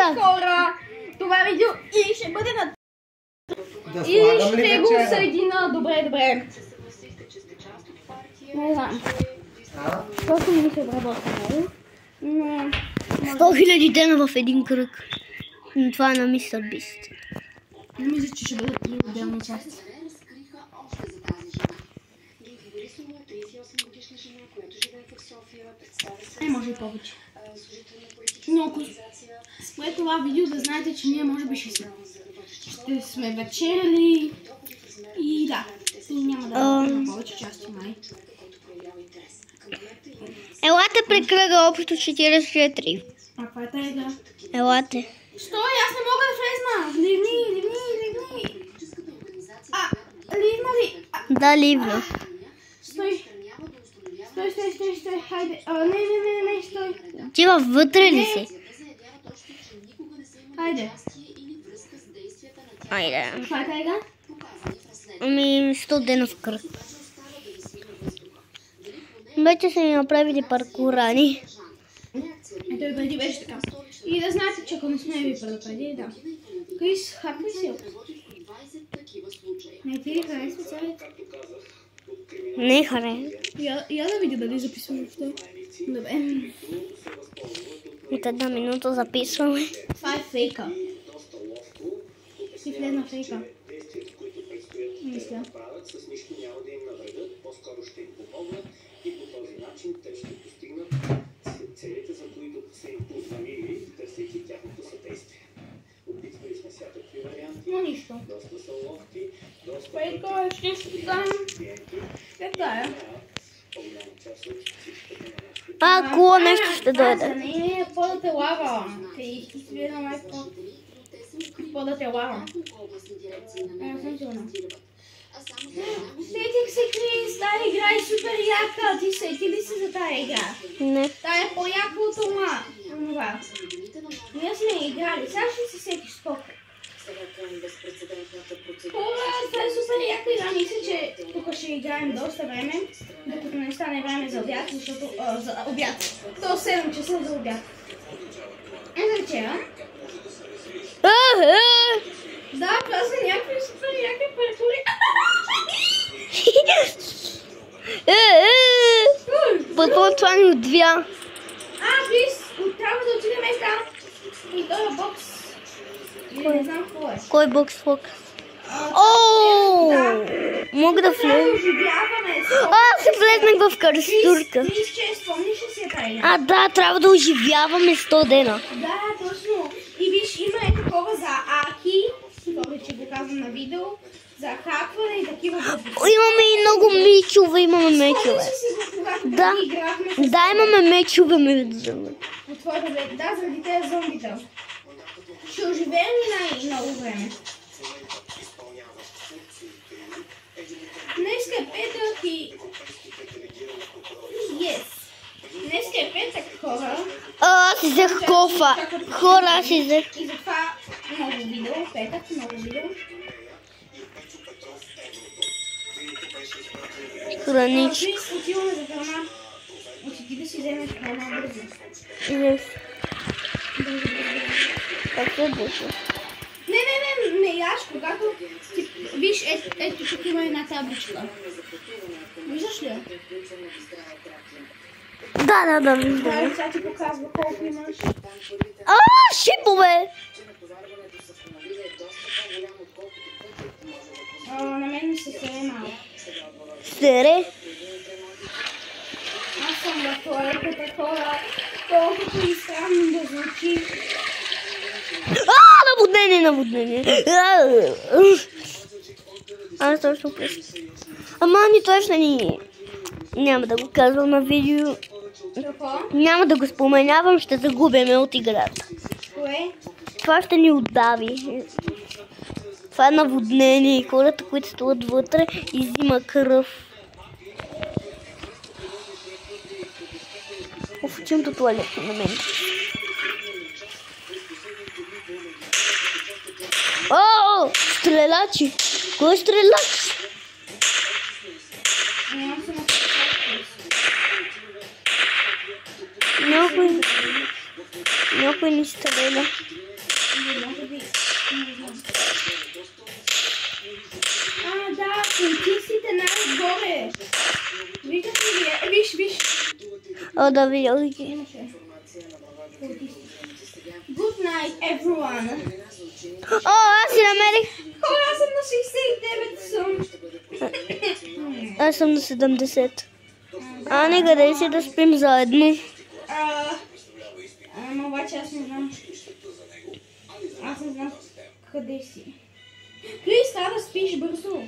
хора това видео и ще бъде на... И ще го съедина. Добре. Не знам. Просто ми се обработва много. 100 000 дена в един кръг. Това е на Мистер Бист. Не мисля, че ще бъдат три отделни части. Може и повече. Но ако след това видео да знаете, че ние може би ще сме вечеряли и да, и няма да има повече части май. Елате при кръга общо 44. А това е тая игра. Елате. Стой, аз не мога да влезна! Ливни! Ливна ли? Да, ливна. Стой, хайде. Не, стой. Ти вътре ли си? Хайде. Айде. Това е тая игра? Ами 100 дена в кръг. Вече са ни направили паркурани. Ето и преди беше така. И да знаете, че ако не сме ви предупредили, да. Крис, хаквай си. Не ти ли харесва цялите? Не харесва. Я да видя дали записваме въобще. Добре. От една минута записваме. Това е фейка. Си влезна фейка. Мисля. И по този начин те ще постигнат целите, за които са им позвонили, търсейки тяхното съдействие. Опитвали сме всякакви варианти. Но нищо. Доста са ловки, доста Фейка, ще стане. Така е. по-голяма част от всичките на нашите. Ако нещо ще дойде. Не, по да те лава. Те изписваме май по да те лава. Не съм сигурна. Сетих се, Крис, тая игра е супер яка. Ти сети ли се за тая игра? Не. Тая е по-яка от това. Ние сме играли. Сега ще се сетиш скоро. Това е супер яка игра. Мисля, че тук ще играем доста време, докато не стане време за обяд, защото... за обяд. До 7 часа за обяд. За вечера. Да, това са някакви супер яки паркури. Потом това ни отвя. Крис, трябва да отидем там. И този бокс. Или не знам какво е. Кой бокс фокус? Ооо! Мога да влеза. Се влезнах в карстурка. Крис, че спомниш ли си тая? Да, трябва да оживяваме 100 дена. Да, точно. И виж, има е такова за Аки. Това вече го казвам на видео. За хакване и такива глупости. Имаме и много мечове, имаме мечове. Да, имаме мечове между. От твоята бед, да, заради тези зомбита. Ще оживеем и много време. Днеска е петък и... Днеска е петък, хора. Аз взех кофа. Хора, аз взех. И затова много видео, петък, много видео. Храничка. Отиваме за храна. Отиди да си вземеш храна бързо. Как се беше? Не яш, когато... Виж, ето тук има една табличка. Виждаш ли? Да, виждам. Сега ти показва колко имаш. Шипове! На мен ми се сере малко. Сере? Аз съм в туалетната, хора. Колкото и странно да звучи. Наводнение. Аз точно през. Ама ни точно ни. Няма да го казвам на видео. Няма да го споменявам, ще загубяме от играта. Кое? Това ще ни отдави. Това е наводнение и хората, които стоят вътре, изима кръв. Отивам до туалета на мен. Стрелачи! Кой е стреляч? Някой ни стреля. Може би... Не знам. Да, култистите най-отгоре. Виждате ли? Виж. Да, видях ги. Good night, everyone. Аз си намерих. Аз съм на 69 Аз съм на 70. Ани, къде си да спим заедно? Но обаче аз не знам. Аз не знам къде си. Крис, трябва да спиш бързо.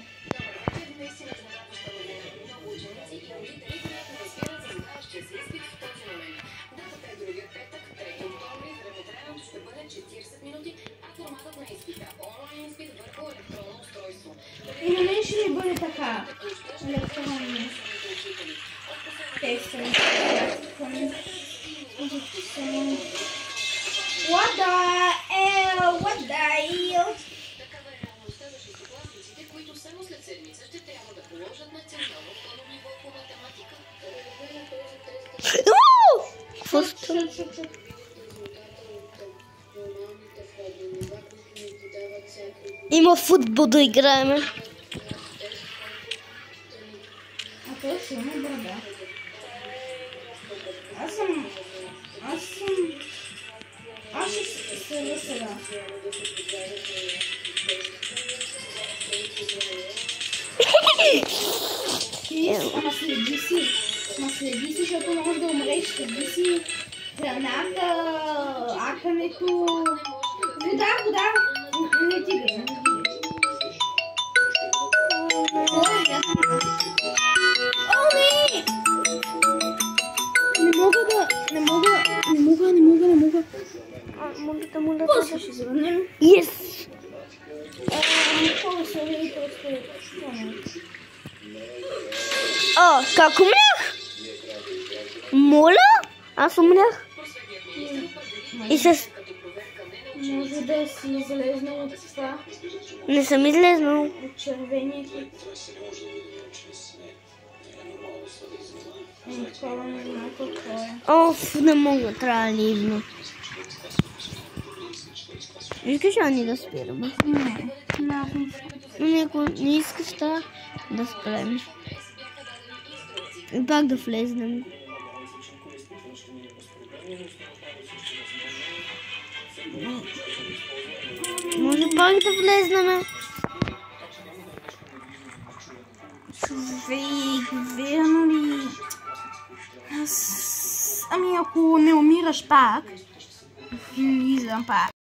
И на мен ще ми бъде така. Електронно. Тестът. What the hell? What the hell? Такава е реалността за шестокласниците, които само след седмица ще трябва да положат национално второ ниво по математика. Какво става? Има футбол да играем. Той е силна брада. Аз ще се сега. Ама следи си, защото може да умреш. Следи си храната, акането. Вода. Не ти гледа, не ти Не мога. После ще звънем. Yes! Как умрях? Моля? Аз умрях. И с... Може да си излезнал от това. Не съм излезнал. От червения хит. Такова не знам какво е. Не мога, трябва ливно. Искаш Ани да спираме? Не, ако не искаш да спрем. И пак да влезнем. Може пак да влезнем. Човек, верно ли? Ами ако не умираш пак, влизам пак.